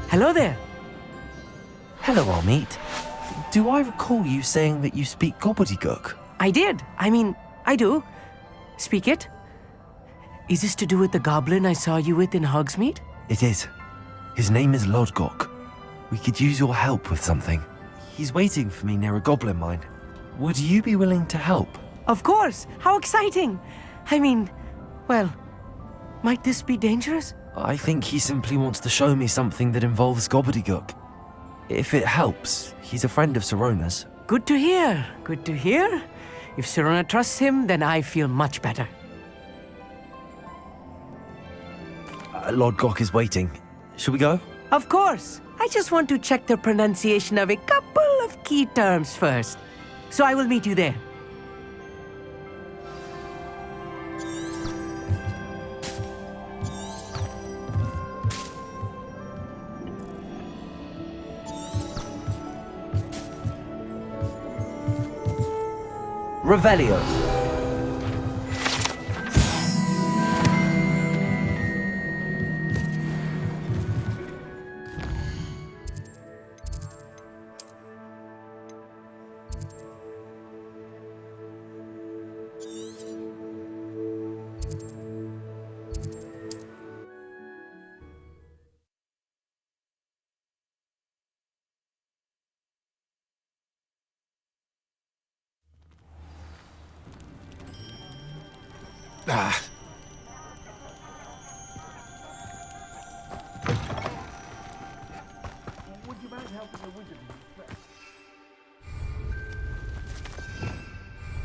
Hello there. Hello, Amit. Do I recall you saying that you speak gobbledygook? I did. I do. Speak it. Is this to do with the goblin I saw you with in Hogsmeade? It is. His name is Lodgok. We could use your help with something. He's waiting for me near a goblin mine. Would you be willing to help? Of course. How exciting. Well, might this be dangerous? I think he simply wants to show me something that involves gobbledygook. If it helps, he's a friend of Sirona's. Good to hear. Good to hear. If Sirona trusts him, then I feel much better. Lodgok is waiting. Shall we go? Of course. I just want to check the pronunciation of a couple of key terms first. So I will meet you there. Revelio.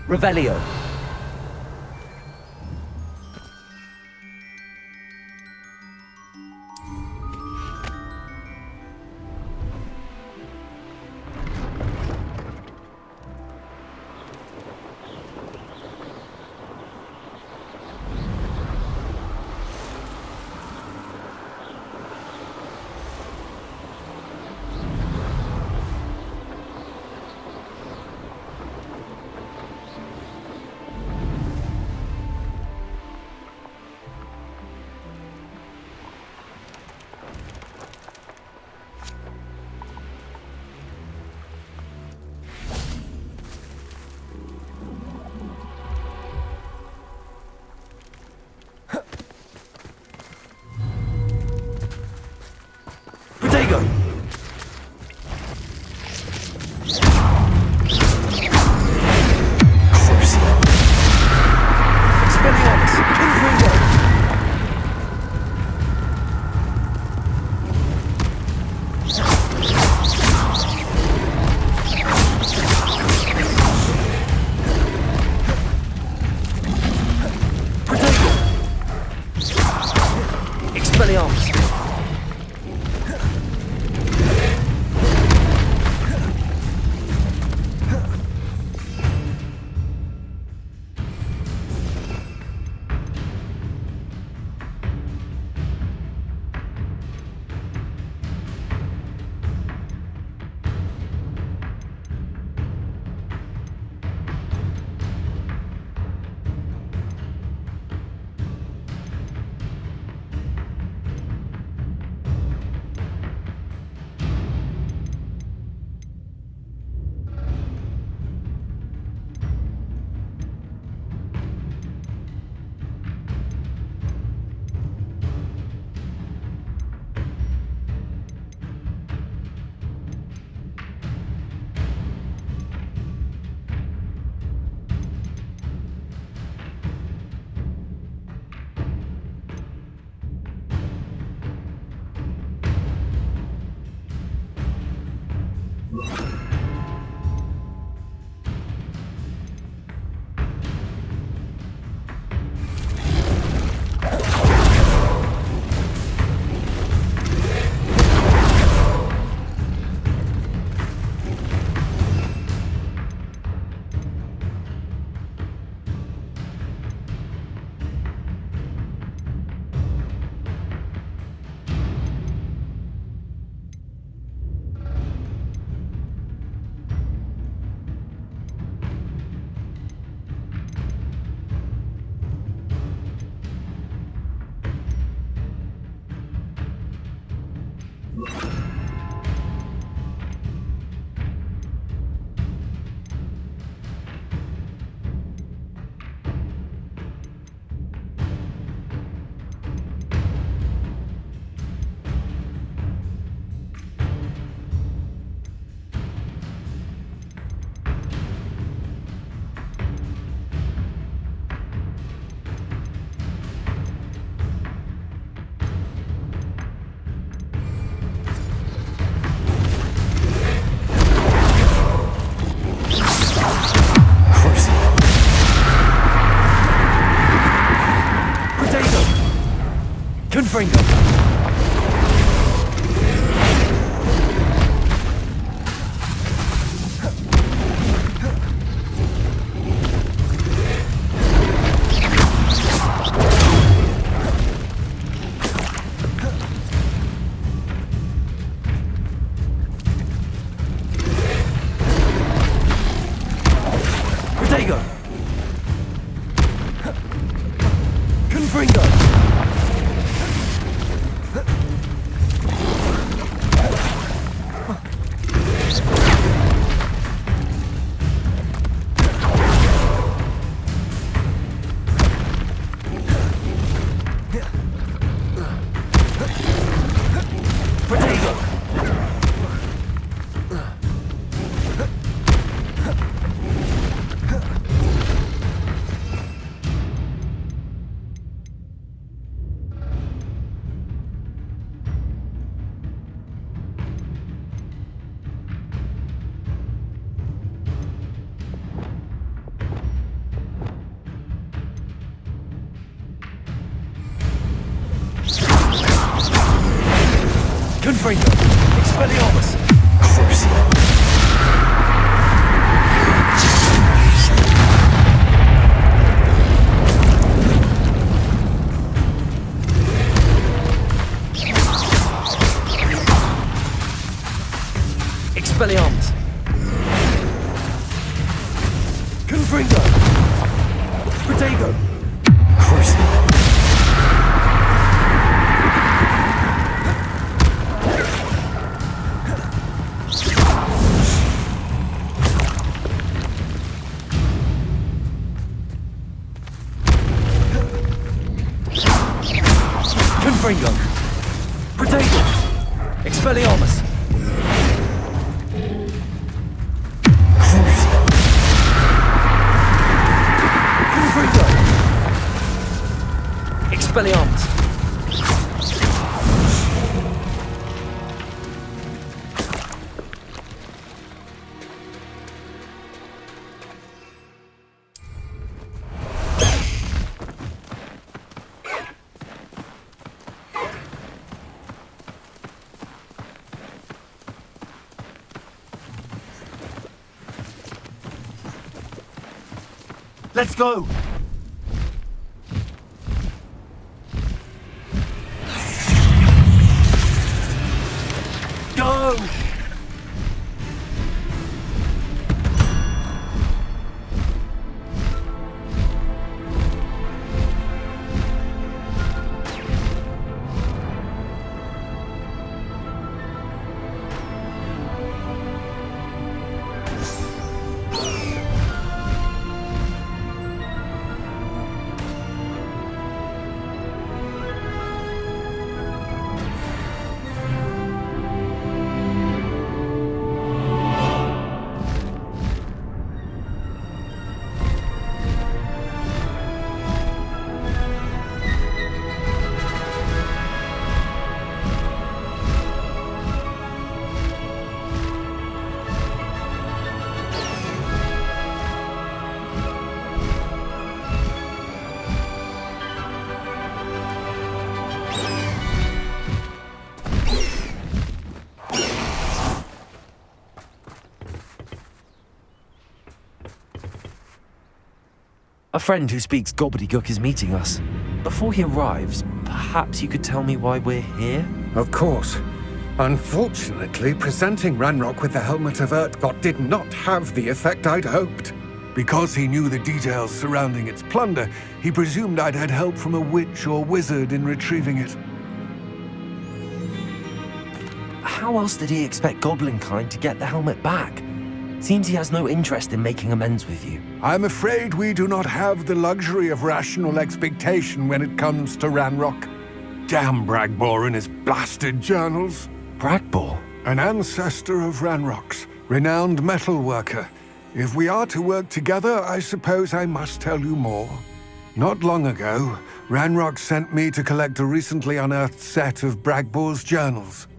Revelio. you Confringo! Expelliarmus! Crucio! Expelliarmus! Confringo! Protego! Crucio! Confringo! Protego! Expelliarmus! Confringo! Expelliarmus! Let's go! Go! A friend who speaks gobbledygook is meeting us. Before he arrives, perhaps you could tell me why we're here? Of course. Unfortunately, presenting Ranrock with the Helmet of Urtkot did not have the effect I'd hoped. Because he knew the details surrounding its plunder, he presumed I'd had help from a witch or wizard in retrieving it. How else did he expect Goblinkind to get the helmet back? Seems he has no interest in making amends with you. I'm afraid we do not have the luxury of rational expectation when it comes to Ranrock. Damn Bragbor and his blasted journals. Bragbor? An ancestor of Ranrock's, renowned metal worker. If we are to work together, I suppose I must tell you more. Not long ago, Ranrock sent me to collect a recently unearthed set of Bragbor's journals.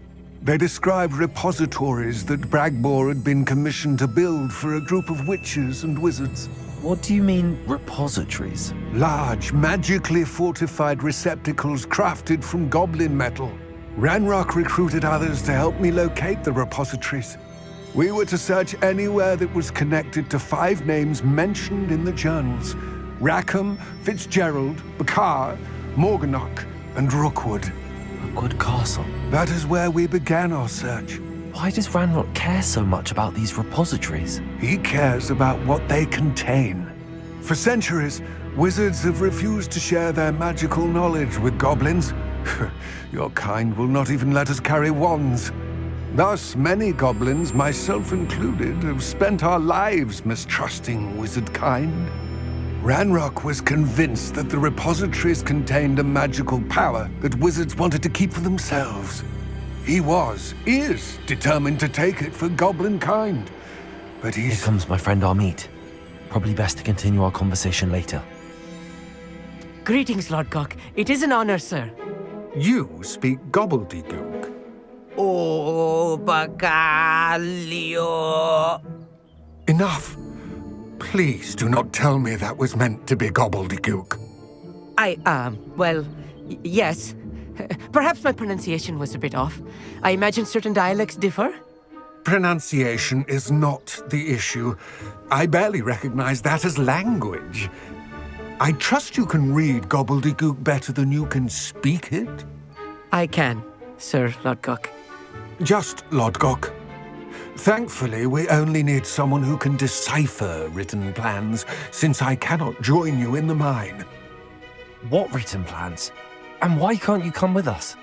They described repositories that Bragbor had been commissioned to build for a group of witches and wizards. What do you mean, repositories? Large, magically fortified receptacles crafted from goblin metal. Ranrock recruited others to help me locate the repositories. We were to search anywhere that was connected to 5 names mentioned in the journals: Rackham, Fitzgerald, Bakar, Morganach, and Rookwood. Rookwood Castle. That is where we began our search. Why does Ranrock care so much about these repositories? He cares about what they contain. For centuries, wizards have refused to share their magical knowledge with goblins. Your kind will not even let us carry wands. Thus, many goblins, myself included, have spent our lives mistrusting wizard kind. Ranrock was convinced that the repositories contained a magical power that wizards wanted to keep for themselves. He is determined to take it for goblin kind. But Here comes my friend Amit. Probably best to continue our conversation later. Greetings, Lord Gok. It is an honor, sir. You speak gobbledygook. Oh, Bagalio. Enough. Please do not tell me that was meant to be gobbledygook. Well, yes. Perhaps my pronunciation was a bit off. I imagine certain dialects differ. Pronunciation is not the issue. I barely recognize that as language. I trust you can read gobbledygook better than you can speak it? I can, Sir Lodgok. Just Lodgok. Thankfully, we only need someone who can decipher written plans, since I cannot join you in the mine. What written plans? And why can't you come with us?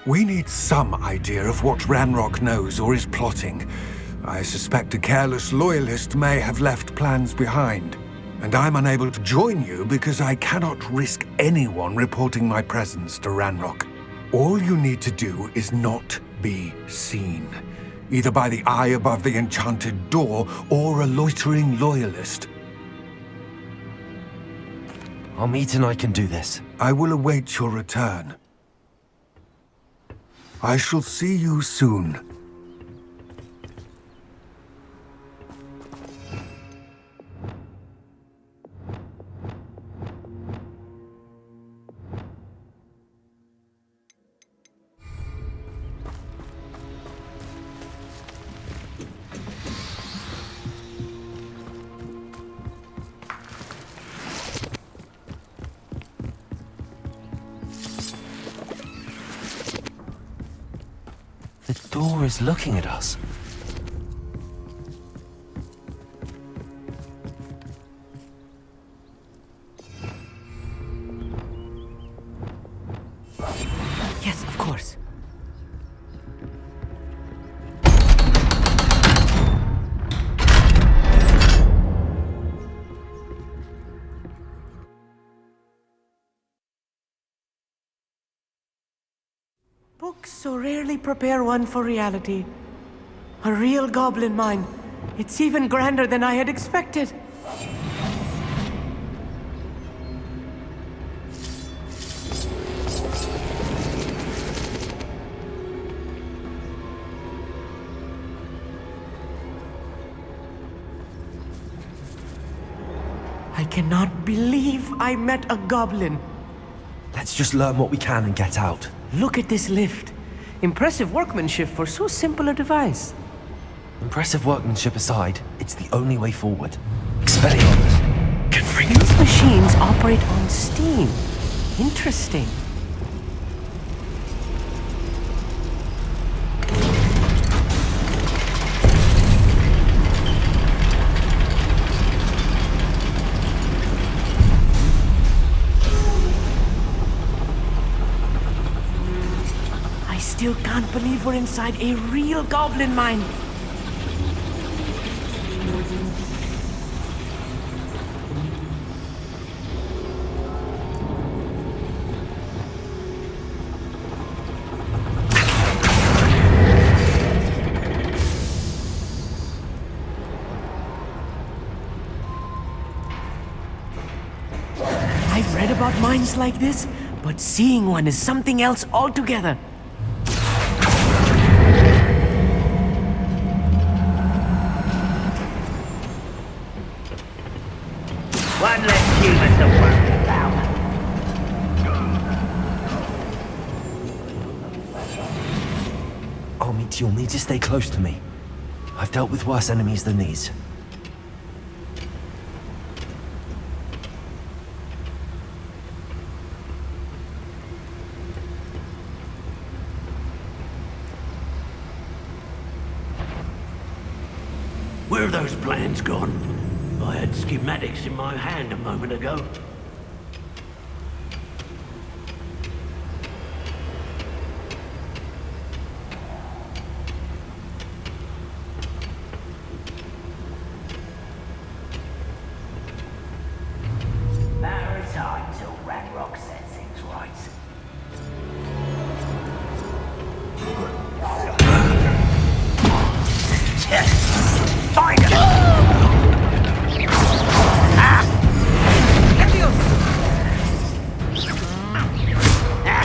We need some idea of what Ranrock knows or is plotting. I suspect a careless loyalist may have left plans behind. And I'm unable to join you because I cannot risk anyone reporting my presence to Ranrock. All you need to do is not be seen, either by the eye above the enchanted door or a loitering loyalist. Our meet and I can do this. I will await your return. I shall see you soon. The door is looking at us. Yes, of course. Books so rarely prepare one for reality. A real goblin mine. It's even grander than I had expected. I cannot believe I met a goblin. Let's just learn what we can and get out. Look at this lift. Impressive workmanship for so simple a device. Impressive workmanship aside, it's the only way forward. Expelliarmus. These machines operate on steam. Interesting. I still can't believe we're inside a real goblin mine. I've read about mines like this, but seeing one is something else altogether. One less human to worry about. Armit, you'll need to stay close to me. I've dealt with worse enemies than these. Where have those plans gone? I had schematics in my hand a moment ago. Matter of time till Ranrock sets things right. Find him!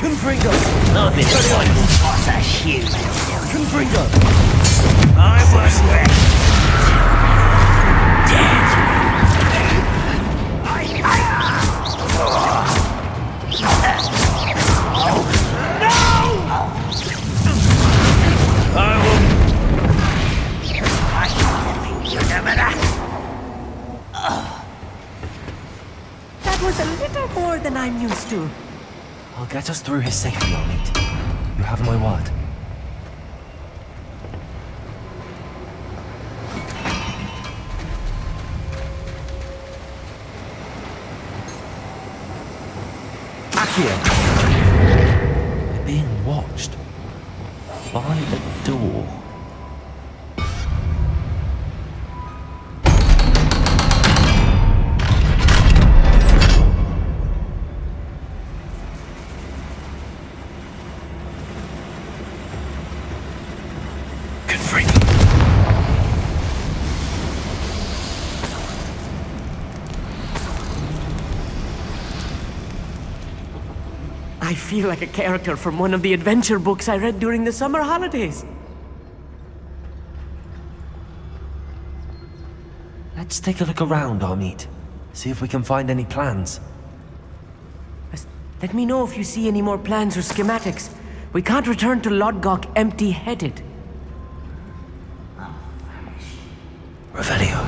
Confringo! I've been fighting what's a human. Confringo! I was ready. Dead. has to. I'll get us through his safety, Amit. You have my word. They're being watched by a door. I feel like a character from one of the adventure books I read during the summer holidays. Let's take a look around, Amit. See if we can find any plans. Let me know if you see any more plans or schematics. We can't return to Lodgok empty-headed. Revelio.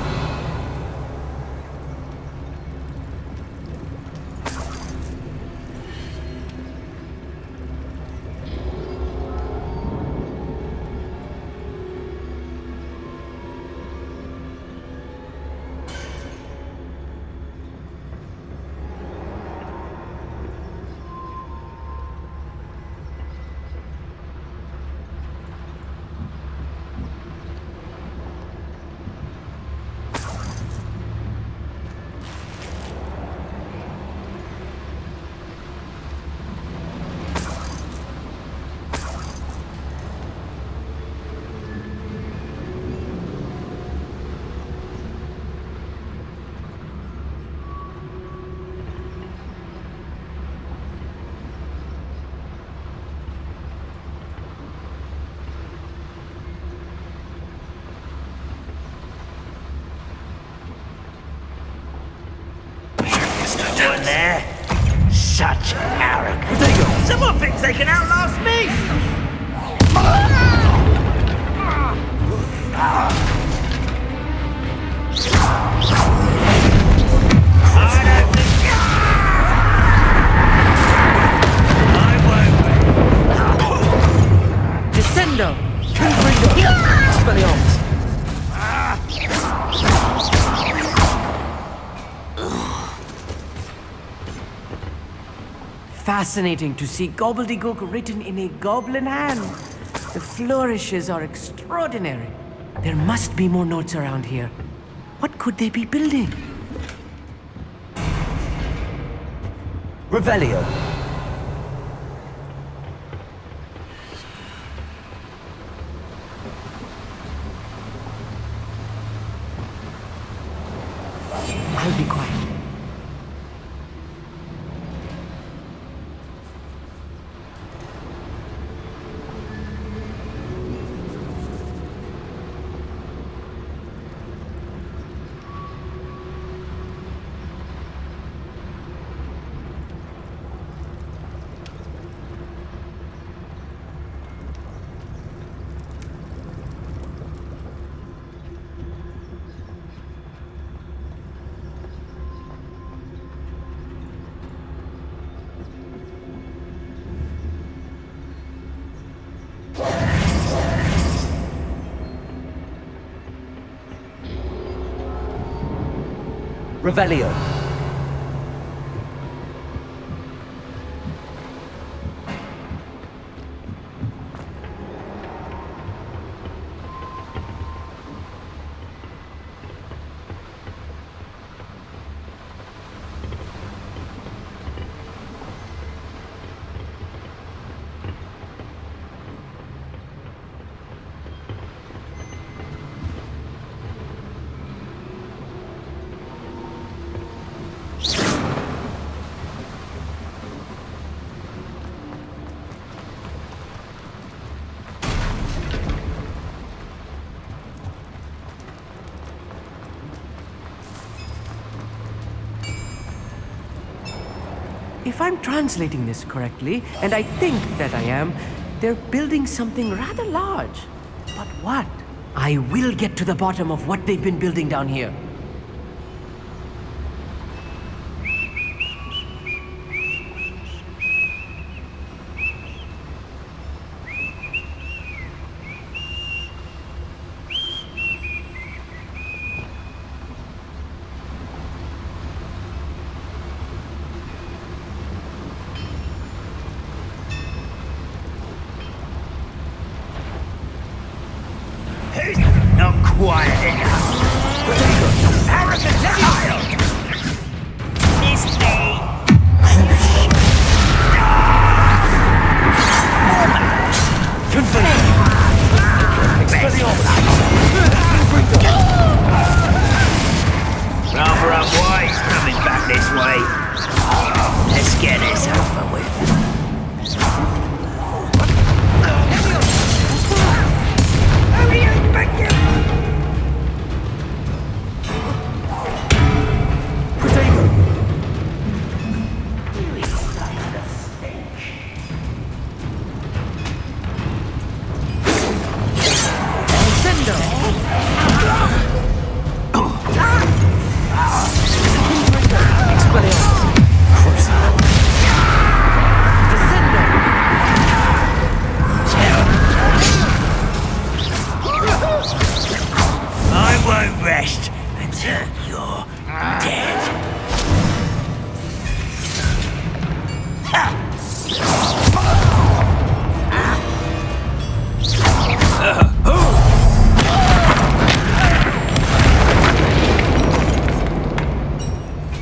Doing there? Such arrogance. Someone thinks they can outlast me! Descendo! Confrido! Expelliarmus! Fascinating to see gobbledygook written in a goblin hand. The flourishes are extraordinary. There must be more notes around here. What could they be building? Revelio. I'll be quiet. Revelio. If I'm translating this correctly, and I think that I am, they're building something rather large. But what? I will get to the bottom of what they've been building down here. Who's not quiet enough? Arrogant child! Miss me! Rather unwise coming back this way. Let's get this over with. Who do you think you... I won't rest until you're dead.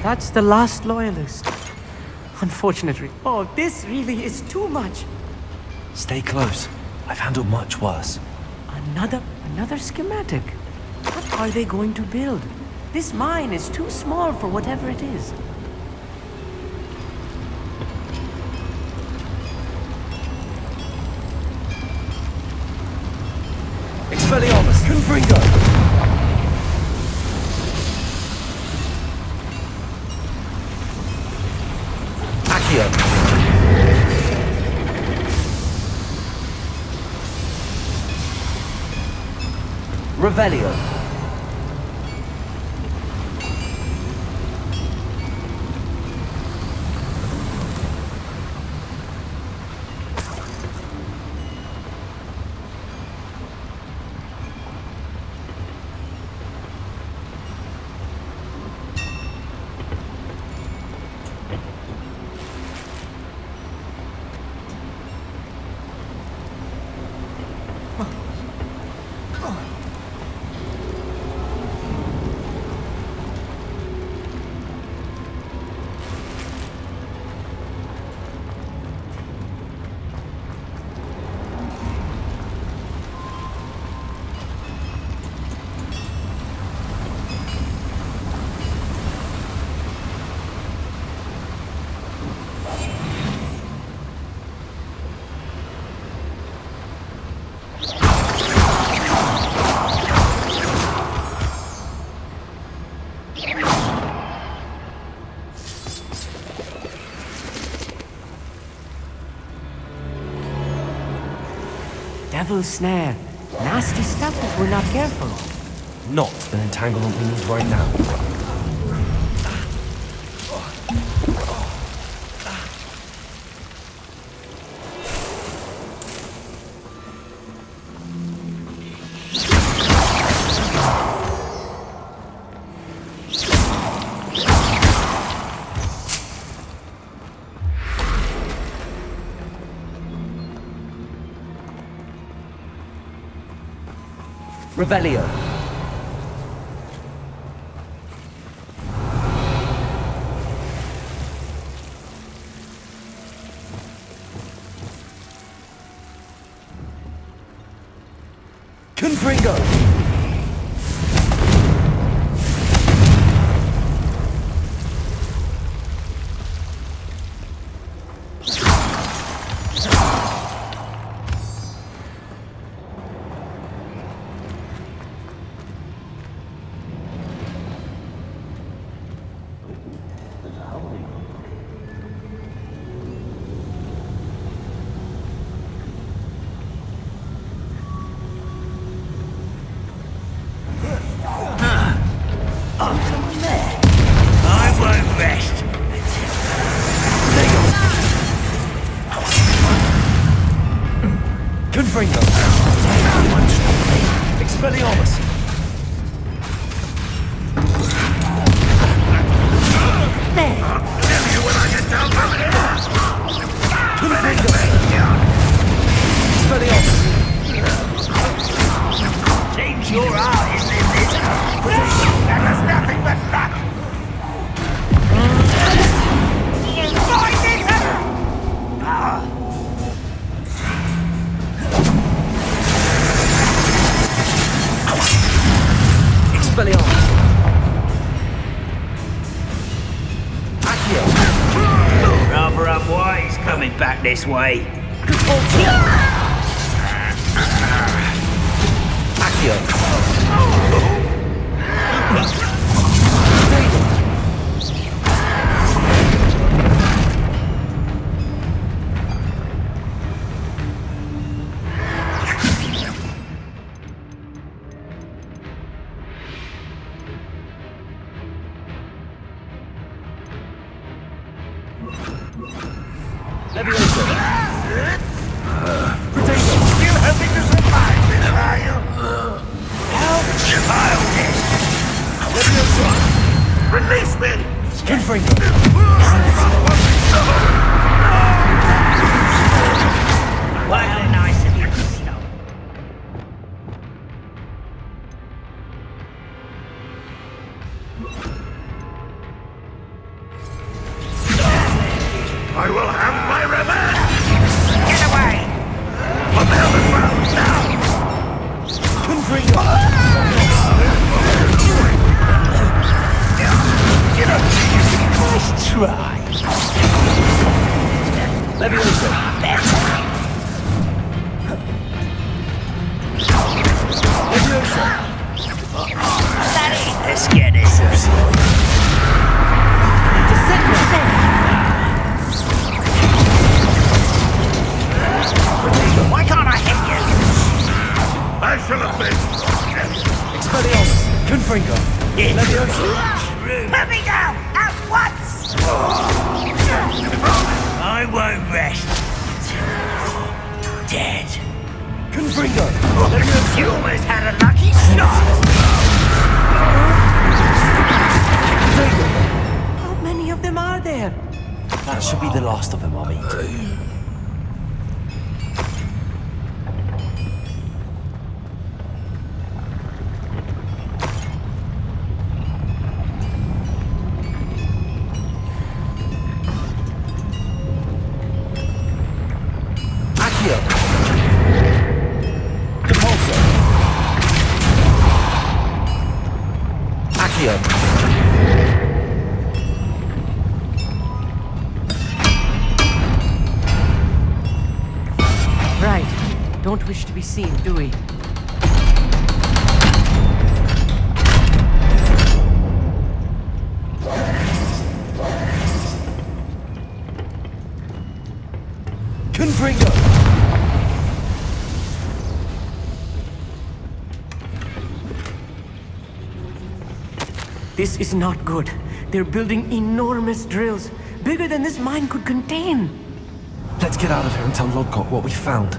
That's the last loyalist. Unfortunately. Oh, this really is too much. Stay close. I've handled much worse. Another schematic. What are they going to build? This mine is too small for whatever it is. Expelliarmus! Confringo! Accio! Revelio! Devil's snare. Nasty stuff if we're not careful. Not an entanglement we need right now. Revelio. Confringo. sure are, isn't it, Lizard? That was nothing but luck. Find Lizard! Expelliarmus. Rather unwise coming back this way. Accio. Still hoping to survive this, are you? How childish! Release me! Well, nice of you, Snow. I will have my revenge! Get away! On the other ground, now! Nice try. Leviosa. Better. Leviosa. That it. Let's get it. Why can't I hit you? I shall have been. Expelliarmus. Confringo. Yes. Leviosa. Put me down at once! I won't rest until you're dead. Confringo. You almost had a lucky shot! How many of them are there? That should be the last of them, Army. Accio. Compulso. Accio. Right. Don't wish to be seen, do we? Confringo. This is not good. They're building enormous drills, bigger than this mine could contain. Let's get out of here and tell Lodgok what we found.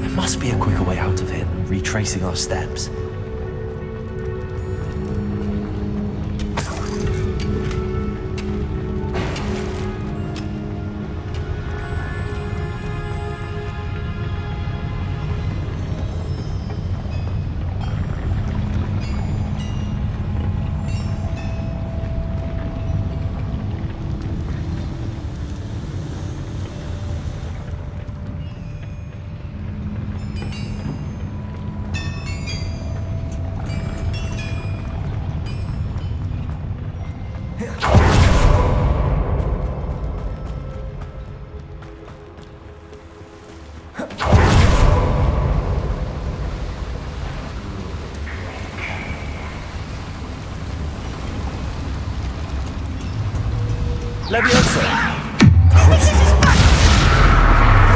There must be a quicker way out of here than retracing our steps. Leviosa.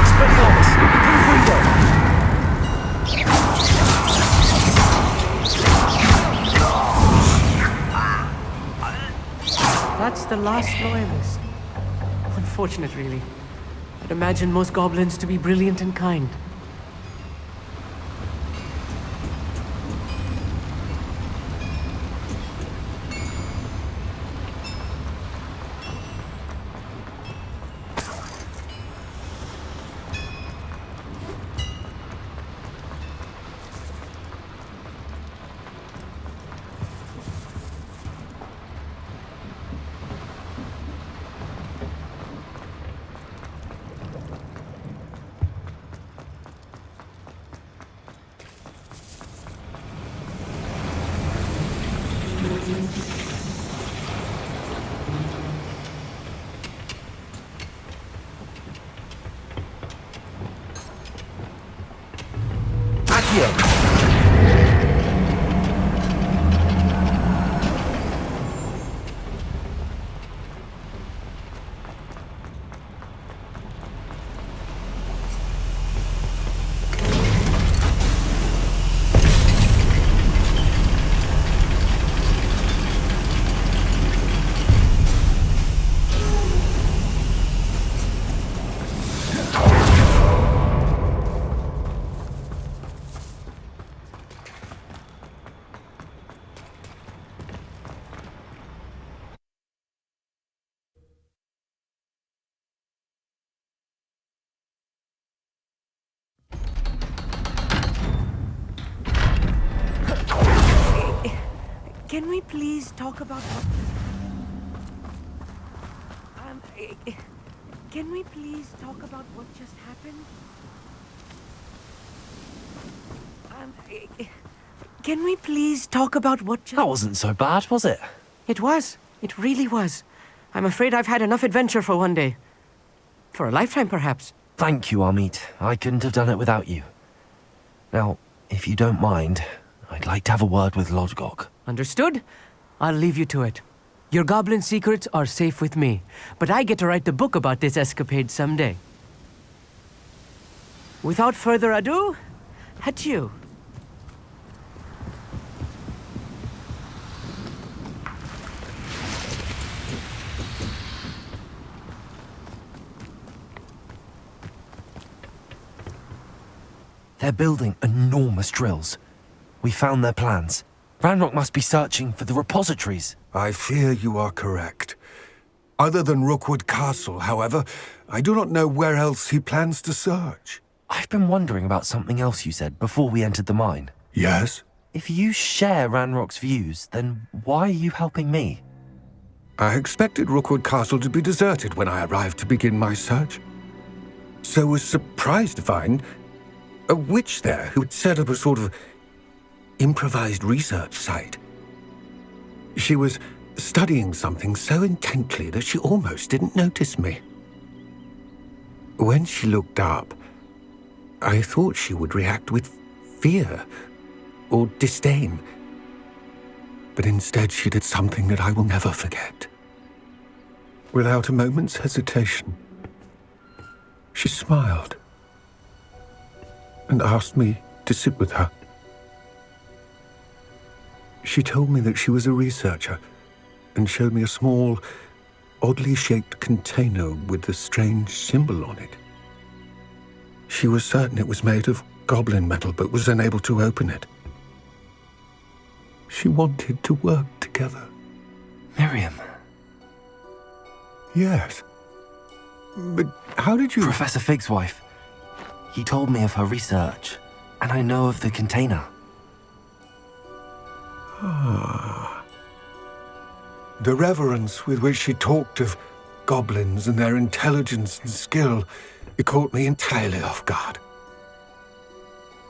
Expelliarmus. Confringo. That's the last loyalist. Unfortunate, really. I'd imagine most goblins to be brilliant and kind. Can we please talk about what... Can we please talk about what just happened? Can we please talk about what just... That wasn't so bad, was it? It was. It really was. I'm afraid I've had enough adventure for one day. For a lifetime, perhaps. Thank you, Amit. I couldn't have done it without you. Now, if you don't mind, I'd like to have a word with Lodgok. Understood? I'll leave you to it. Your goblin secrets are safe with me, but I get to write the book about this escapade someday. Without further ado, adieu. They're building enormous drills. We found their plans. Ranrock must be searching for the repositories. I fear you are correct. Other than Rookwood Castle, however, I do not know where else he plans to search. I've been wondering about something else you said before we entered the mine. Yes? If you share Ranrock's views, then why are you helping me? I expected Rookwood Castle to be deserted when I arrived to begin my search. So was surprised to find a witch there who had set up a sort of improvised research site. She was studying something so intently that she almost didn't notice me. When she looked up, I thought she would react with fear or disdain. But instead she did something that I will never forget. Without a moment's hesitation, she smiled and asked me to sit with her. She told me that she was a researcher and showed me a small, oddly shaped container with a strange symbol on it. She was certain it was made of goblin metal, but was unable to open it. She wanted to work together. Miriam. Yes. But how did you... Professor Fig's wife. He told me of her research, and I know of the container. The reverence with which she talked of goblins and their intelligence and skill, it caught me entirely off guard.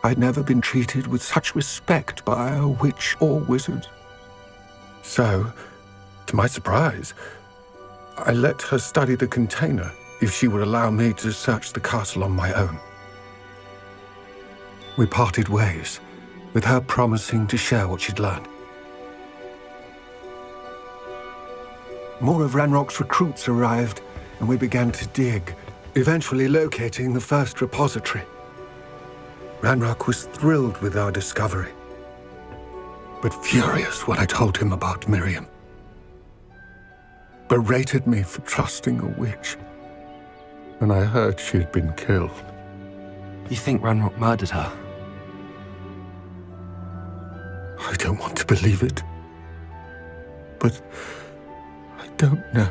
I'd never been treated with such respect by a witch or wizard. So, to my surprise, I let her study the container if she would allow me to search the castle on my own. We parted ways, with her promising to share what she'd learned. More of Ranrock's recruits arrived, and we began to dig, eventually locating the first repository. Ranrock was thrilled with our discovery, but furious when I told him about Miriam. Berated me for trusting a witch. when I heard she'd been killed. You think Ranrock murdered her? I don't want to believe it. But I don't know.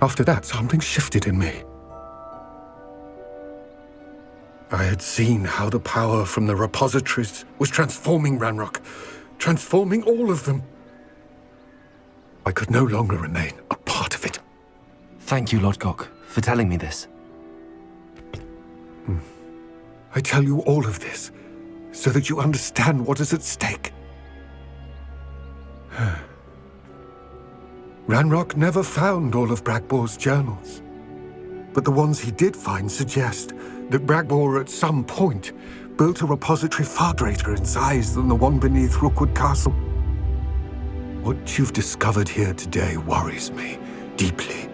After that, something shifted in me. I had seen how the power from the repositories was transforming Ranrock, transforming all of them. I could no longer remain a part of it. Thank you, Lodgok, for telling me this. I tell you all of this so that you understand what is at stake. Ranrock never found all of Bragbor's journals, but the ones he did find suggest that Bragbor at some point built a repository far greater in size than the one beneath Rookwood Castle. What you've discovered here today worries me deeply.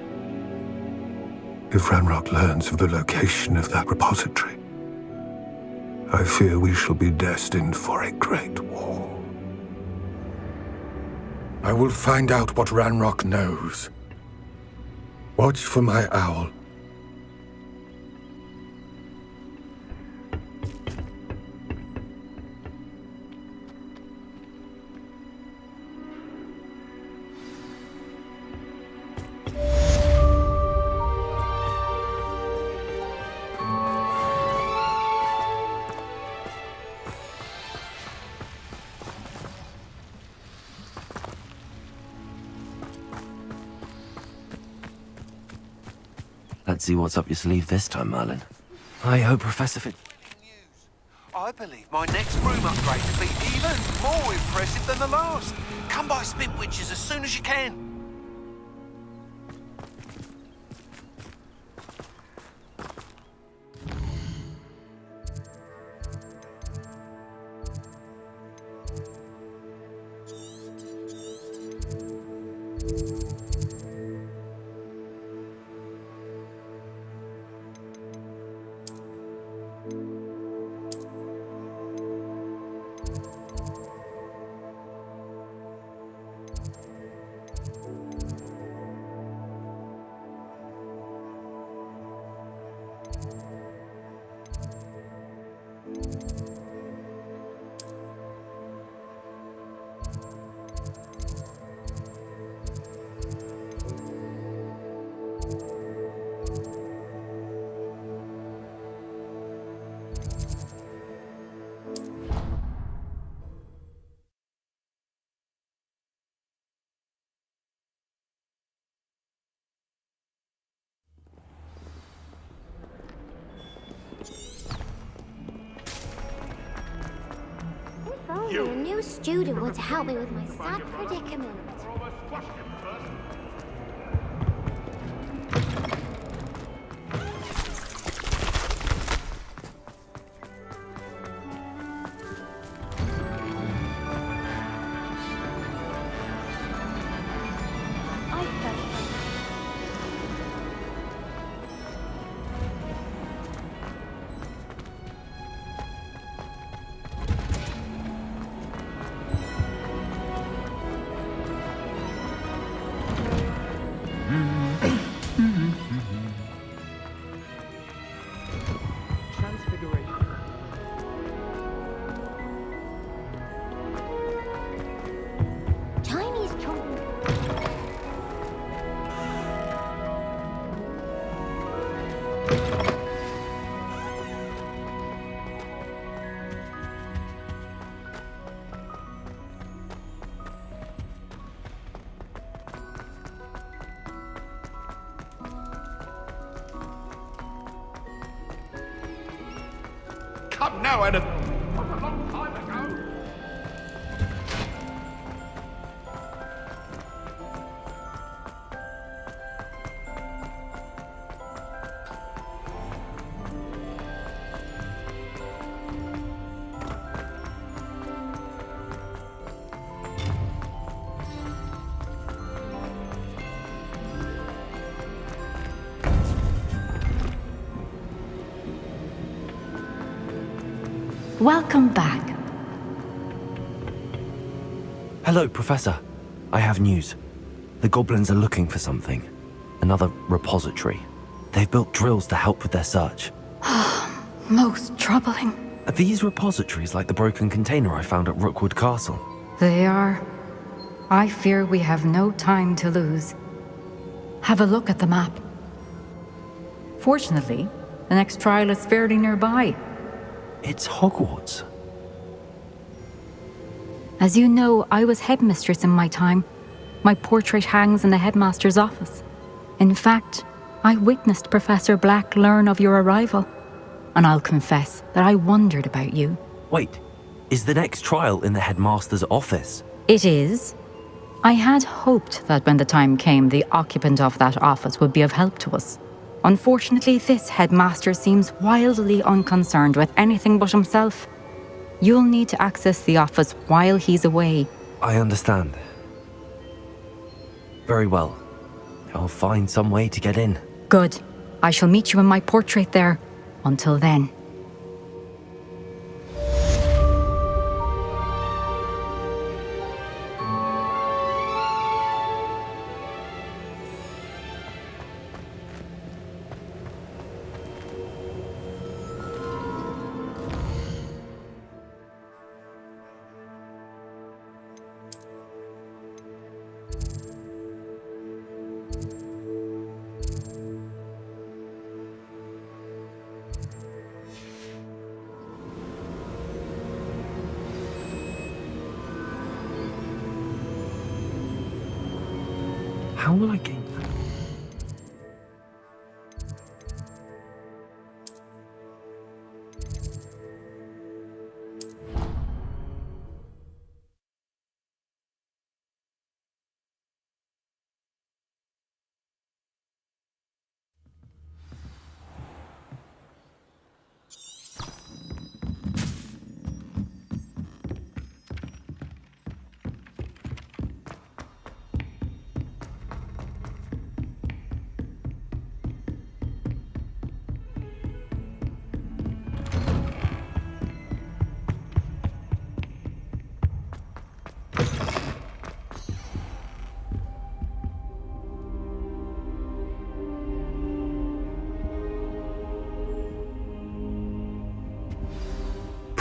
If Ranrock learns of the location of that repository, I fear we shall be destined for a great war. I will find out what Ranrock knows. Watch for my owl. Let's see what's up your sleeve this time, Merlin. I hope Professor Fit... I believe my next room upgrade will be even more impressive than the last. Come by Spin Witches as soon as you can. A new student would help me with my sad predicament. Come now, Adam. That was a long time ago. Welcome back. Hello, Professor. I have news. The goblins are looking for something. Another repository. They've built drills to help with their search. Most troubling. Are these repositories like the broken container I found at Rookwood Castle? They are. I fear we have no time to lose. Have a look at the map. Fortunately, the next trial is fairly nearby. It's Hogwarts. As you know, I was headmistress in my time. My portrait hangs in the headmaster's office. In fact, I witnessed Professor Black learn of your arrival. And I'll confess that I wondered about you. Wait, is the next trial in the headmaster's office? It is. I had hoped that when the time came, the occupant of that office would be of help to us. Unfortunately, this headmaster seems wildly unconcerned with anything but himself. You'll need to access the office while he's away. I understand. Very well. I'll find some way to get in. Good. I shall meet you in my portrait there. Until then. How will I gain that?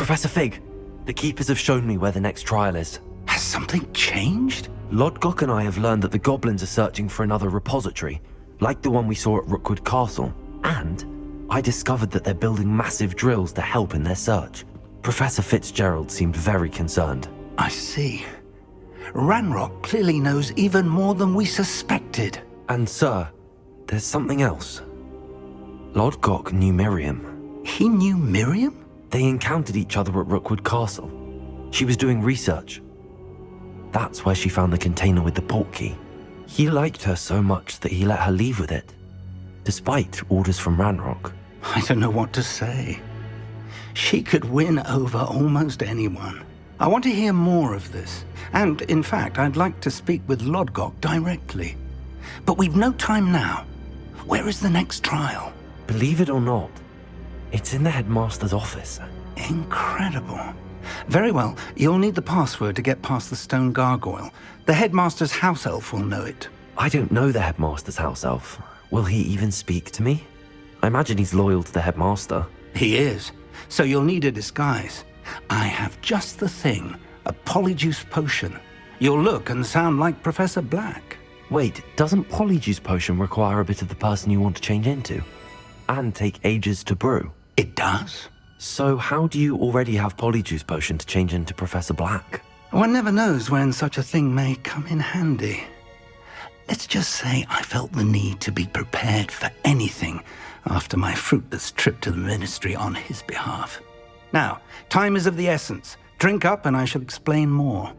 Professor Fig, the Keepers have shown me where the next trial is. Has something changed? Lodgok and I have learned that the goblins are searching for another repository, like the one we saw at Rookwood Castle. And I discovered that they're building massive drills to help in their search. Professor Fitzgerald seemed very concerned. I see. Ranrock clearly knows even more than we suspected. And sir, there's something else. Lodgok knew Miriam. He knew Miriam? They encountered each other at Rookwood Castle. She was doing research. That's where she found the container with the portkey. He liked her so much that he let her leave with it, despite orders from Ranrock. I don't know what to say. She could win over almost anyone. I want to hear more of this. And, in fact, I'd like to speak with Lodgok directly. But we've no time now. Where is the next trial? Believe it or not, it's in the headmaster's office. Incredible. Very well, you'll need the password to get past the stone gargoyle. The headmaster's house elf will know it. I don't know the headmaster's house elf. Will he even speak to me? I imagine he's loyal to the headmaster. He is. So you'll need a disguise. I have just the thing. A polyjuice potion. You'll look and sound like Professor Black. Wait, doesn't Polyjuice Potion require a bit of the person you want to change into? And take ages to brew? It does? So how do you already have Polyjuice Potion to change into Professor Black? One never knows when such a thing may come in handy. Let's just say I felt the need to be prepared for anything after my fruitless trip to the ministry on his behalf. Now, time is of the essence. Drink up and I shall explain more.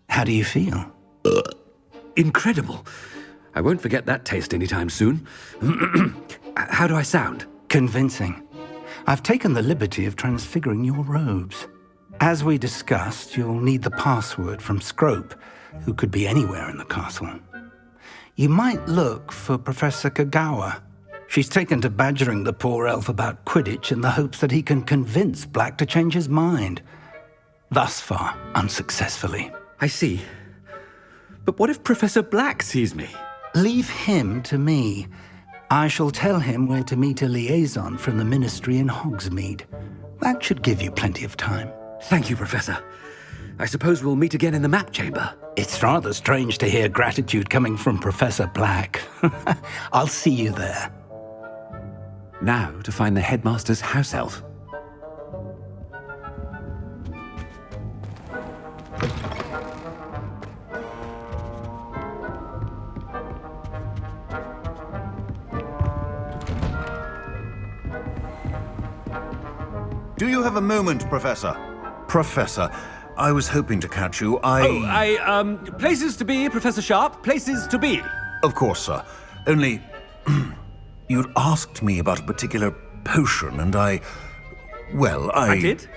How do you feel? Incredible. I won't forget that taste anytime soon. How do I sound? Convincing. I've taken the liberty of transfiguring your robes. As we discussed, you'll need the password from Scrope, who could be anywhere in the castle. You might look for Professor Kagawa. She's taken to badgering the poor elf about Quidditch in the hopes that he can convince Black to change his mind. Thus far, unsuccessfully. I see. But what if Professor Black sees me? Leave him to me. I shall tell him where to meet a liaison from the Ministry in Hogsmeade. That should give you plenty of time. Thank you, Professor. I suppose we'll meet again in the map chamber. It's rather strange to hear gratitude coming from Professor Black. I'll see you there. Now to find the headmaster's house elf. Do you have a moment, Professor? Professor, I was hoping to catch you. Places to be, Professor Sharp. Places to be. Of course, sir. Only, you'd asked me about a particular potion, and I did?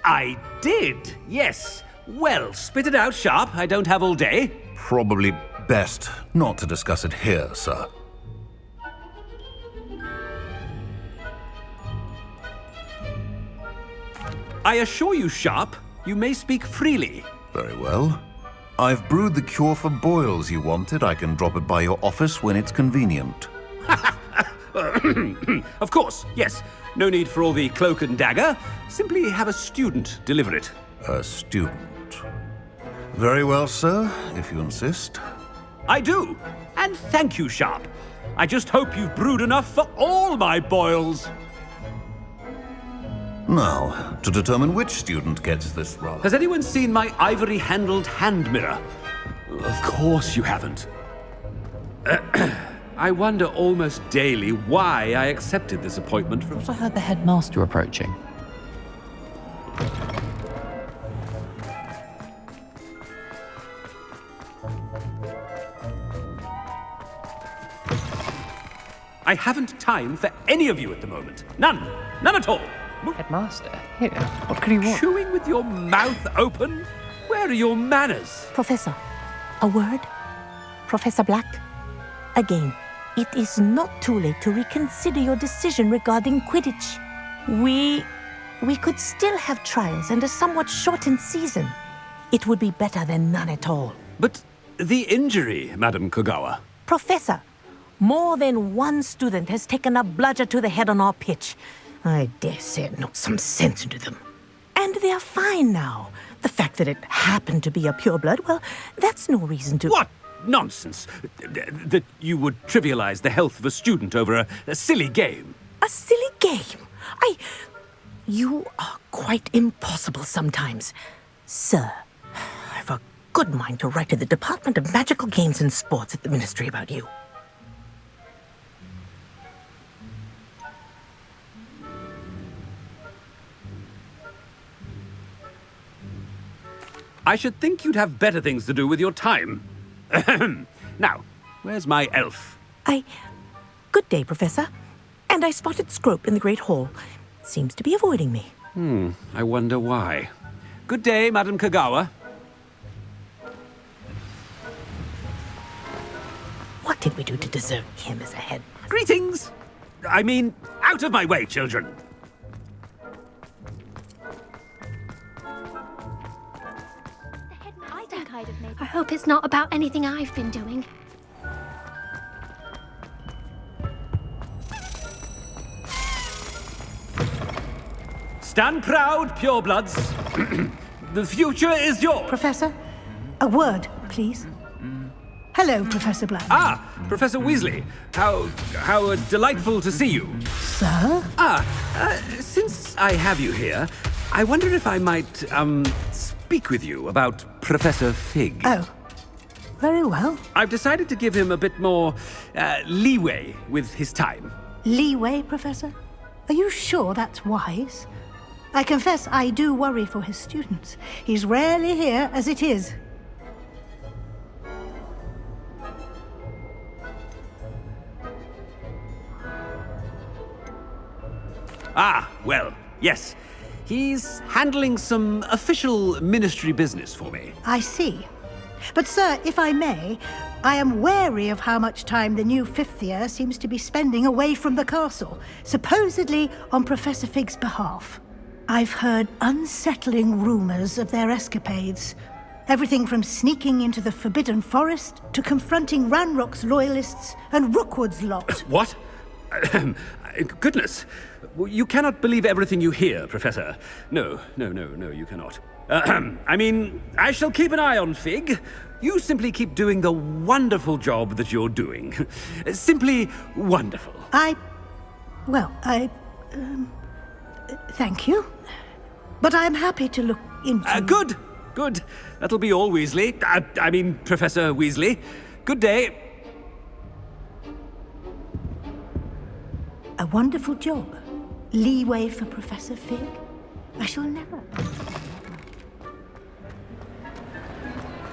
I did, yes. Well, spit it out, Sharp. I don't have all day. Probably best not to discuss it here, sir. I assure you, Sharp, you may speak freely. Very well. I've brewed the cure for boils you wanted. I can drop it by your office when it's convenient. Of course, yes. No need for all the cloak and dagger. Simply have a student deliver it. A student. Very well, sir, if you insist. I do. And thank you, Sharp. I just hope you've brewed enough for all my boils. Now, to determine which student gets this role. Has anyone seen my ivory-handled hand mirror? Of course you haven't. I wonder almost daily why I accepted this appointment from... I heard the headmaster approaching. I haven't time for any of you at the moment. None. None at all. Headmaster, here, what could he want? Chewing with your mouth open? Where are your manners? Professor, a word? Professor Black? Again, it is not too late to reconsider your decision regarding Quidditch. We could still have trials and a somewhat shortened season. It would be better than none at all. But the injury, Madam Kagawa. Professor, more than one student has taken a bludger to the head on our pitch. I dare say it knocked some sense into them. And they're fine now. The fact that it happened to be a pureblood, well, that's no reason to... What nonsense! That you would trivialize the health of a student over a silly game. A silly game? You are quite impossible sometimes. Sir, I've a good mind to write to the Department of Magical Games and Sports at the Ministry about you. I should think you'd have better things to do with your time. Now, where's my elf? Good day, Professor. And I spotted Scrope in the Great Hall. Seems to be avoiding me. I wonder why. Good day, Madam Kagawa. What did we do to deserve him as a head? Greetings! I mean, out of my way, children. I hope it's not about anything I've been doing. Stand proud, purebloods. The future is yours. Professor, a word, please. Hello, Professor Black. Ah, Professor Weasley. How delightful to see you. Sir? Since I have you here, I wonder if I might, speak with you about Professor Fig. Oh, very well. I've decided to give him a bit more, leeway with his time. Leeway, Professor? Are you sure that's wise? I confess I do worry for his students. He's rarely here as it is. Ah, well, yes. He's handling some official ministry business for me. I see. But, sir, if I may, I am wary of how much time the new fifth year seems to be spending away from the castle, supposedly on Professor Fig's behalf. I've heard unsettling rumors of their escapades. Everything from sneaking into the Forbidden Forest to confronting Ranrock's loyalists and Rookwood's lot. What? Goodness. You cannot believe everything you hear, Professor. No, you cannot. I mean, I shall keep an eye on Fig. You simply keep doing the wonderful job that you're doing. Simply wonderful. Thank you. But I'm happy to look into... Good. That'll be all, Weasley. I mean, Professor Weasley. Good day. A wonderful job. Leeway for Professor Fig. I shall never...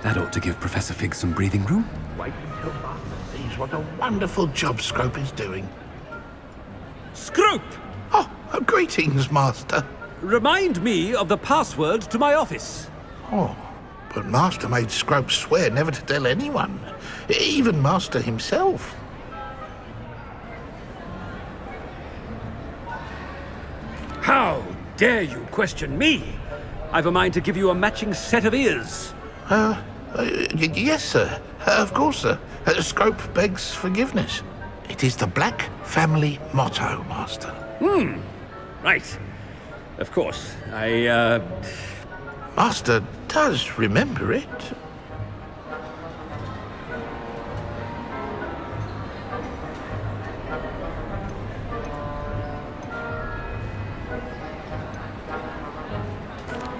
That ought to give Professor Fig some breathing room. Wait until Master sees what a wonderful job Scrope is doing. Scrope! Oh, greetings, Master. Remind me of the password to my office. Oh, but Master made Scrope swear never to tell anyone, even Master himself. How dare you question me? I've a mind to give you a matching set of ears. Yes, sir. Of course, sir. Scrope begs forgiveness. It is the Black family motto, Master. Right. Of course. Master does remember it.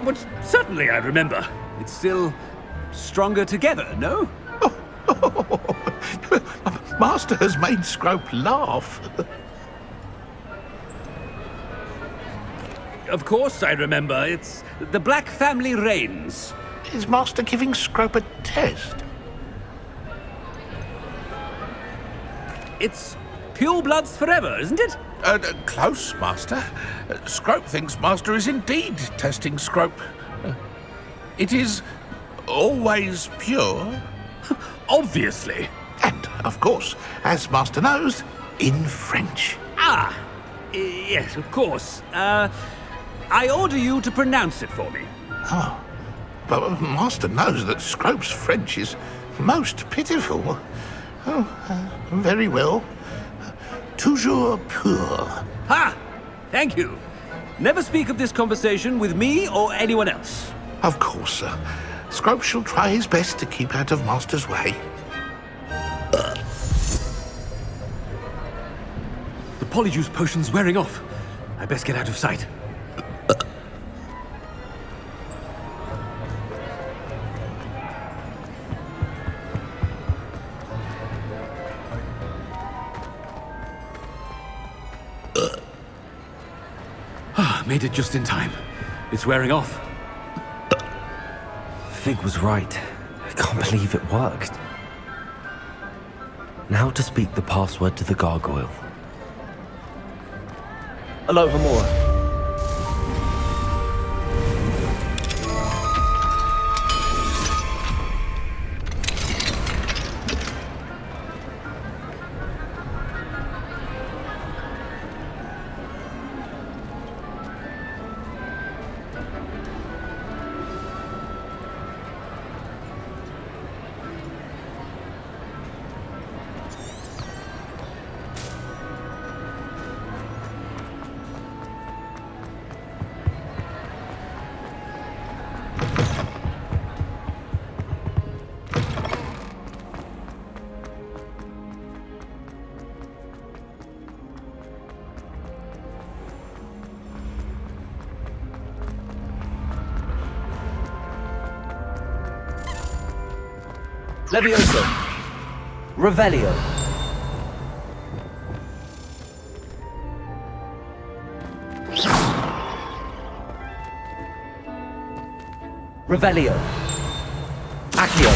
But certainly I remember. It's still stronger together, no? Master has made Scrope laugh. Of course I remember. It's the Black family reigns. Is Master giving Scrope a test? It's pure bloods forever, isn't it? Close, Master. Scrope thinks Master is indeed testing Scrope. It is always pure. Obviously. And, of course, as Master knows, in French. Yes, of course. I order you to pronounce it for me. Oh, but Master knows that Scrope's French is most pitiful. Very well. Toujours pur. Ha! Thank you. Never speak of this conversation with me or anyone else. Of course, sir. Scrope shall try his best to keep out of Master's way. The Polyjuice potion's wearing off. I best get out of sight. Made it just in time. It's wearing off. Fig was right. I can't believe it worked. Now to speak the password to the gargoyle. Alohomora. Levioso. Revelio. Revelio. Accio.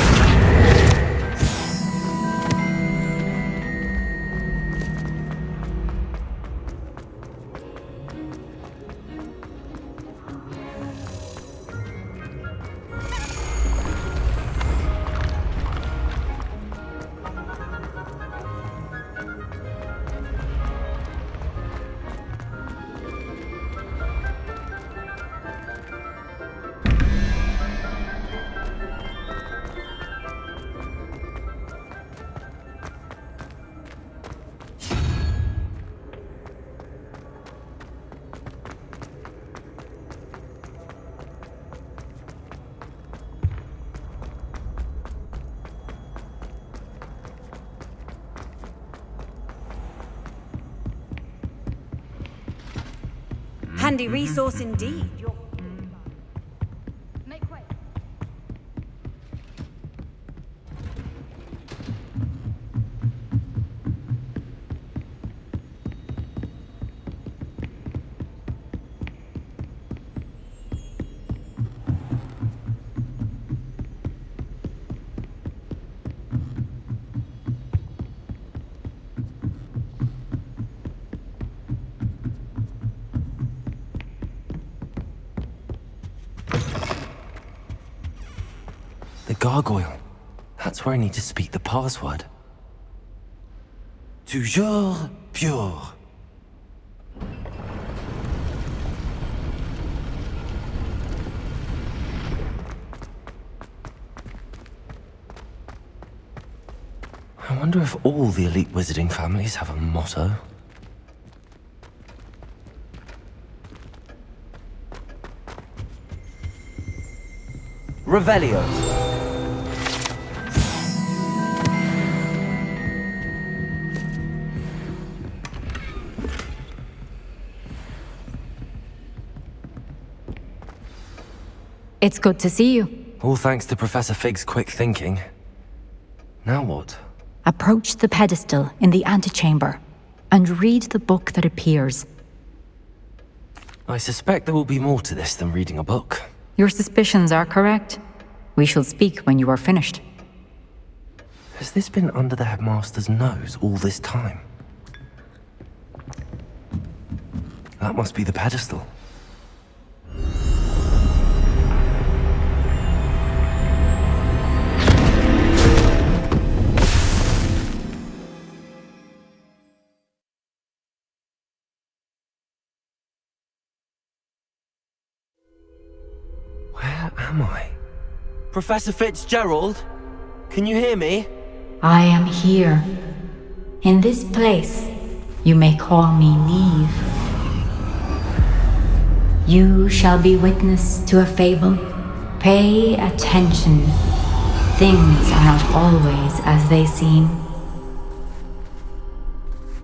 Handy resource indeed. The gargoyle. That's where I need to speak the password. Toujours pure. I wonder if all the elite wizarding families have a motto. Revelio. It's good to see you. All thanks to Professor Fig's quick thinking. Now what? Approach the pedestal in the antechamber and read the book that appears. I suspect there will be more to this than reading a book. Your suspicions are correct. We shall speak when you are finished. Has this been under the headmaster's nose all this time? That must be the pedestal. Where am I? Professor Fitzgerald? Can you hear me? I am here. In this place, you may call me Neve. You shall be witness to a fable. Pay attention. Things are not always as they seem.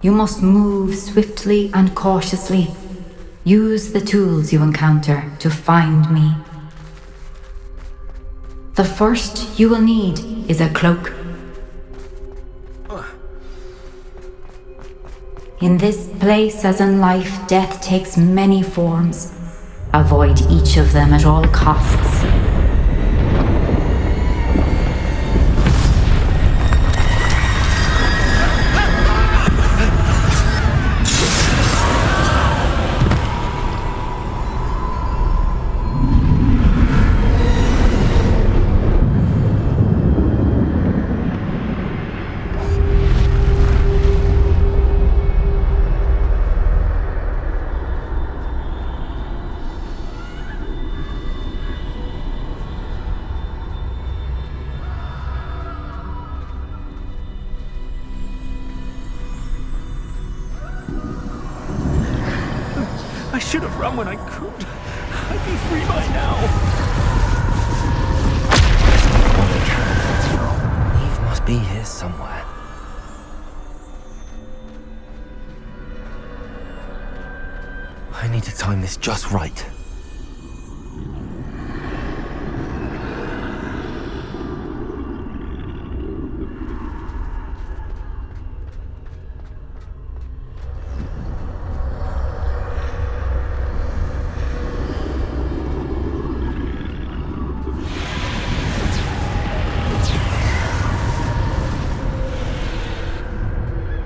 You must move swiftly and cautiously. Use the tools you encounter to find me. The first you will need is a cloak. In this place, as in life, death takes many forms. Avoid each of them at all costs. I should have run when I could. I'd be free by now. Eve must be here somewhere. I need to time this just right.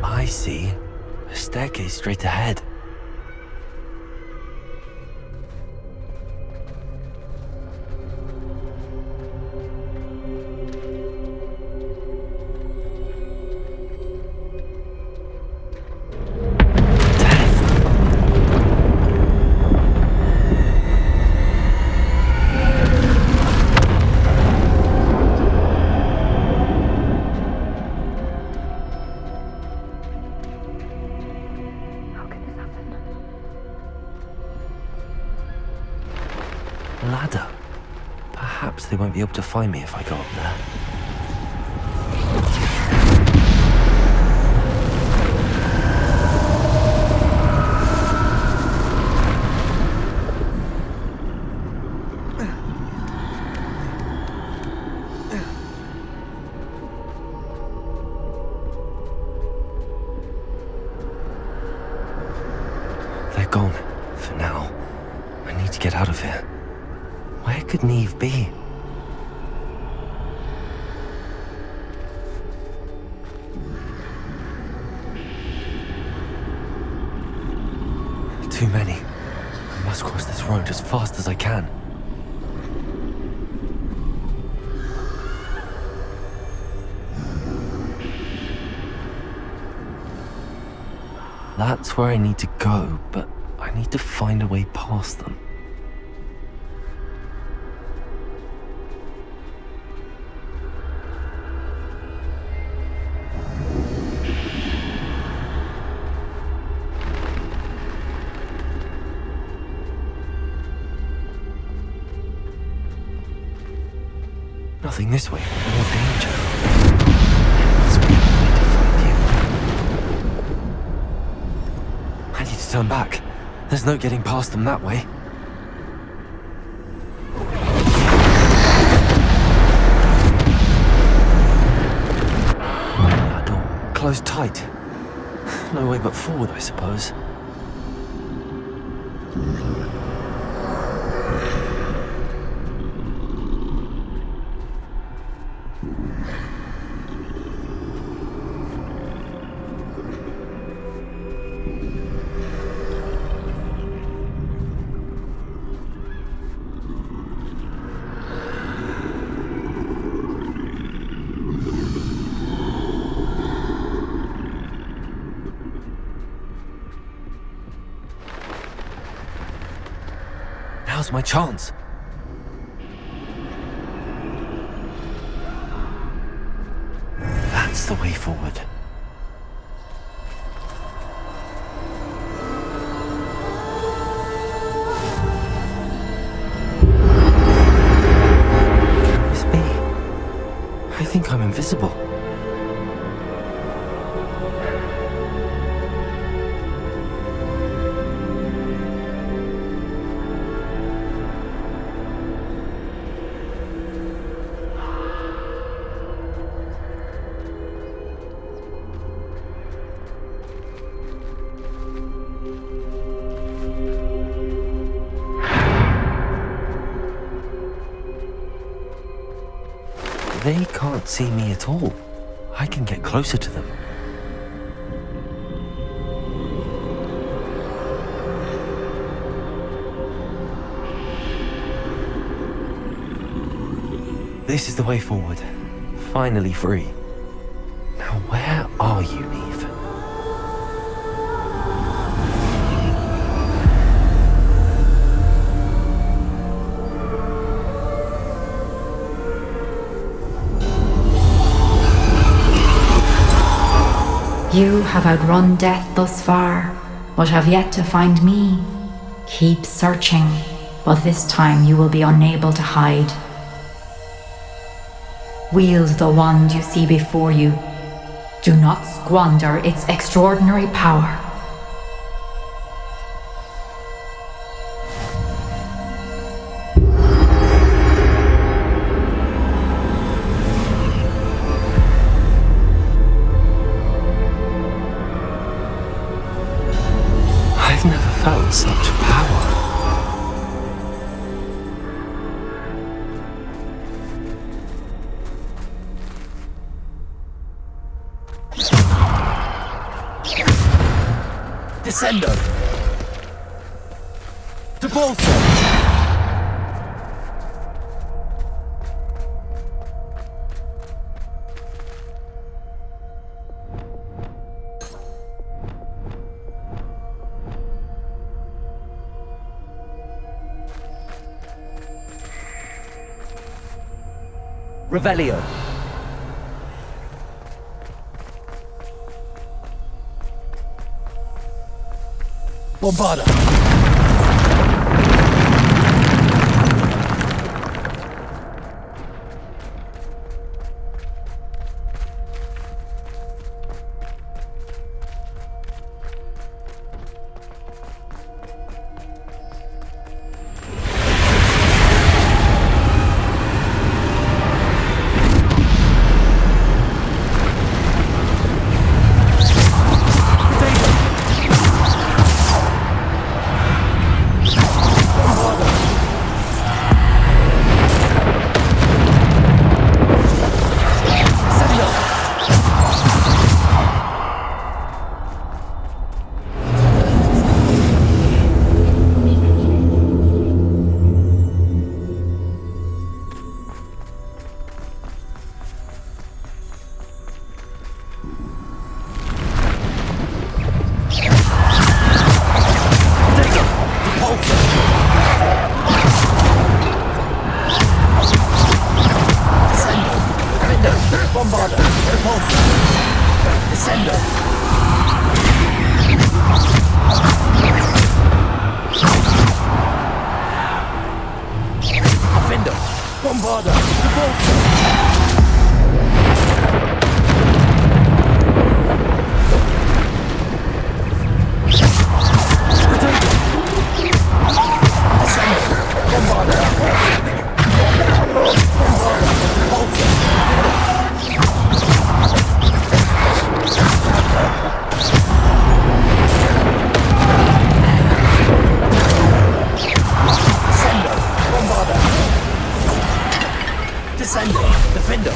I see. A staircase straight ahead. Ladder. Perhaps they won't be able to find me if I go up there. gone. For now. I need to get out of here. Where could Neve be? Too many. I must cross this road as fast as I can. That's where I need to go, but I need to find a way past them. Nothing this way, more danger. There must be a way to find you. I need to turn back. There's no getting past them that way. That door closed tight. No way but forward, I suppose. Now's my chance. That's the way forward. Can this be? I think I'm invisible. They can't see me at all. I can get closer to them. This is the way forward. Finally free. Now where are you, Neve? You have outrun death thus far, but have yet to find me. Keep searching, but this time you will be unable to hide. Wield the wand you see before you. Do not squander its extraordinary power. I've never felt such power. Descendo! To Bolsa! Revelio. Bombarda. Descendo. Defendo. Bombarda. Descendo. Defendo.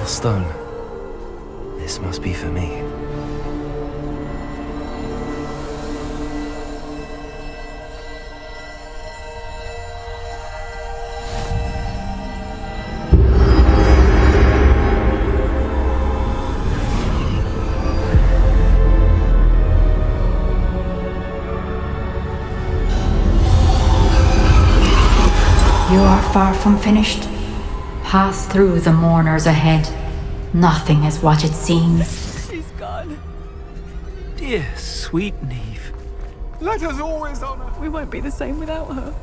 Stone. This must be for me. far from finished. Pass through the mourners ahead. Nothing is what it seems. She's gone. Dear, sweet Neve. Let us always honor. We won't be the same without her.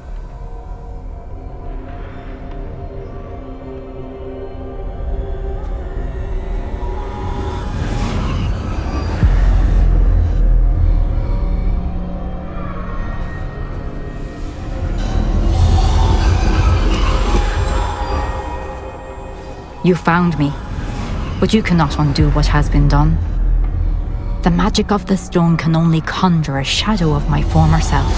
You found me, but you cannot undo what has been done. The magic of the stone can only conjure a shadow of my former self.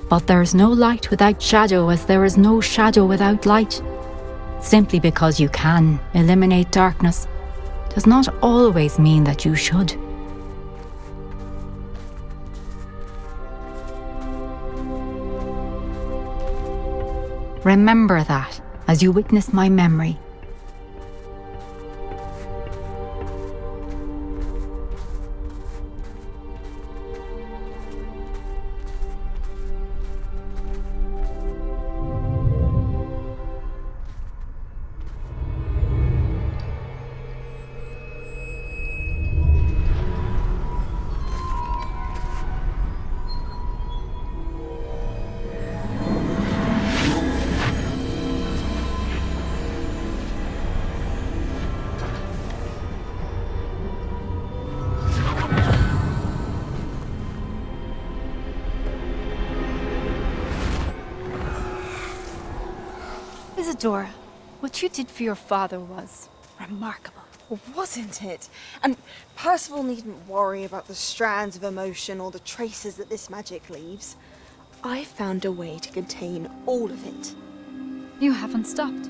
But there is no light without shadow, as there is no shadow without light. Simply because you can eliminate darkness does not always mean that you should. Remember that as you witness my memory. Isadora, what you did for your father was remarkable. Well, wasn't it? And Percival needn't worry about the strands of emotion or the traces that this magic leaves. I found a way to contain all of it. You haven't stopped.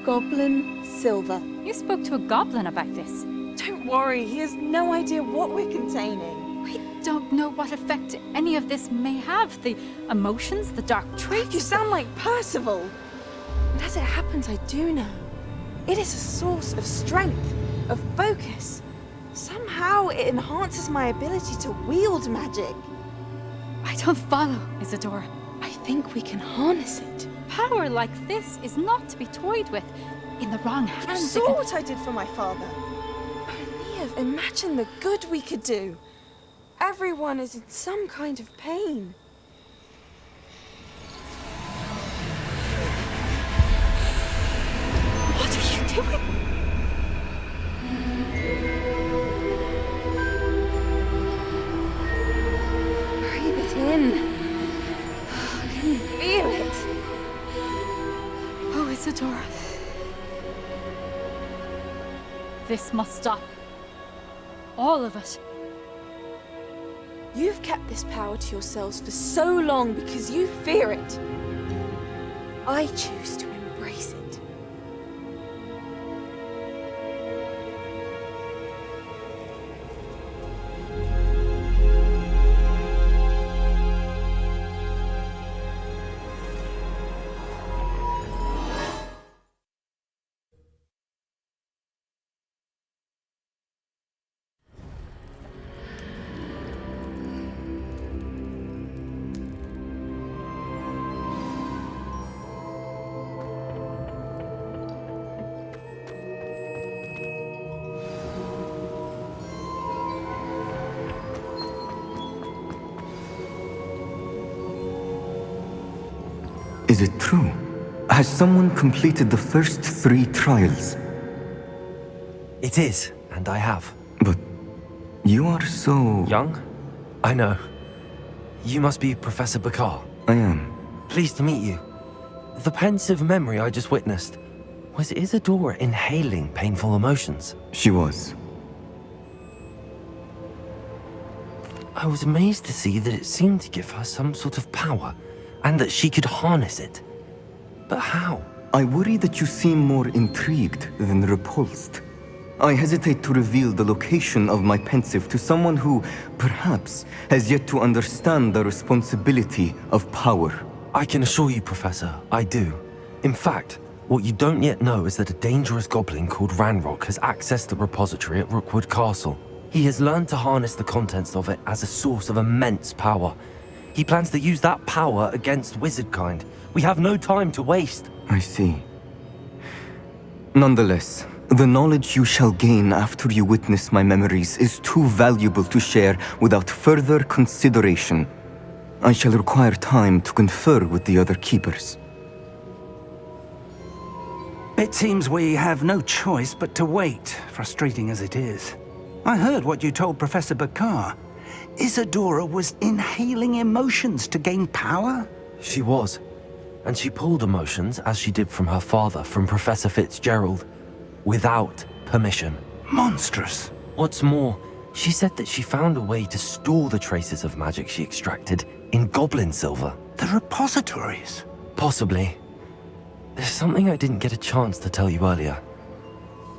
Goblin Silver. You spoke to a goblin about this. Don't worry, he has no idea what we're containing. We don't know what effect any of this may have. The emotions, the dark traits. You sound like Percival. And as it happens, I do know. It is a source of strength, of focus. Somehow it enhances my ability to wield magic. I don't follow, Isadora. I think we can harness it. Power like this is not to be toyed with. In the wrong hands. You saw what I did for my father. Neve, imagine the good we could do. Everyone is in some kind of pain. What are you doing? Breathe it in. Can you feel it? Oh, Isadora. This must stop. All of it. You've kept this power to yourselves for so long because you fear it. I choose to embrace it. Is it true? Has someone completed the first 3 trials? It is, and I have. But you are so... young? I know. You must be Professor Bakar. I am. Pleased to meet you. The pensive memory I just witnessed, was Isadora inhaling painful emotions? She was. I was amazed to see that it seemed to give her some sort of power, and that she could harness it. But how? I worry that you seem more intrigued than repulsed. I hesitate to reveal the location of my pensive to someone who, perhaps, has yet to understand the responsibility of power. I can assure you, Professor, I do. In fact, What you don't yet know is that a dangerous goblin called Ranrock has accessed the repository at Rookwood Castle. He has learned to harness the contents of it as a source of immense power. He plans to use that power against wizardkind. We have no time to waste. I see. Nonetheless, the knowledge you shall gain after you witness my memories is too valuable to share without further consideration. I shall require time to confer with the other keepers. It seems we have no choice but to wait, frustrating as it is. I heard what you told Professor Bakar. Isadora was inhaling emotions to gain power? She was. And she pulled emotions, as she did from her father, from Professor Fitzgerald, without permission. Monstrous. What's more, she said that she found a way to store the traces of magic she extracted in goblin silver. The repositories? Possibly. There's something I didn't get a chance to tell you earlier.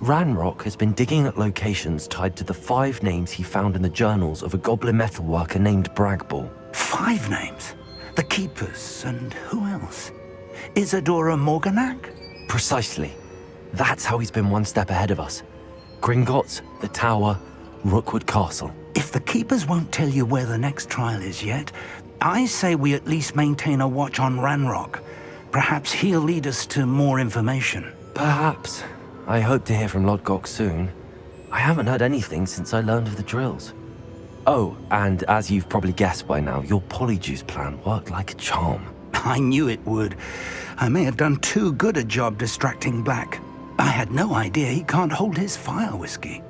Ranrock has been digging at locations tied to the 5 names he found in the journals of a goblin metalworker named Bragball. 5 names? The Keepers, and who else? Isadora Morganac? Precisely. That's how he's been one step ahead of us. Gringotts, the Tower, Rookwood Castle. If the Keepers won't tell you where the next trial is yet, I say we at least maintain a watch on Ranrock. Perhaps he'll lead us to more information. Perhaps. I hope to hear from Lodgok soon. I haven't heard anything since I learned of the drills. Oh, and as you've probably guessed by now, your polyjuice plan worked like a charm. I knew it would. I may have done too good a job distracting Black. I had no idea he can't hold his fire whiskey.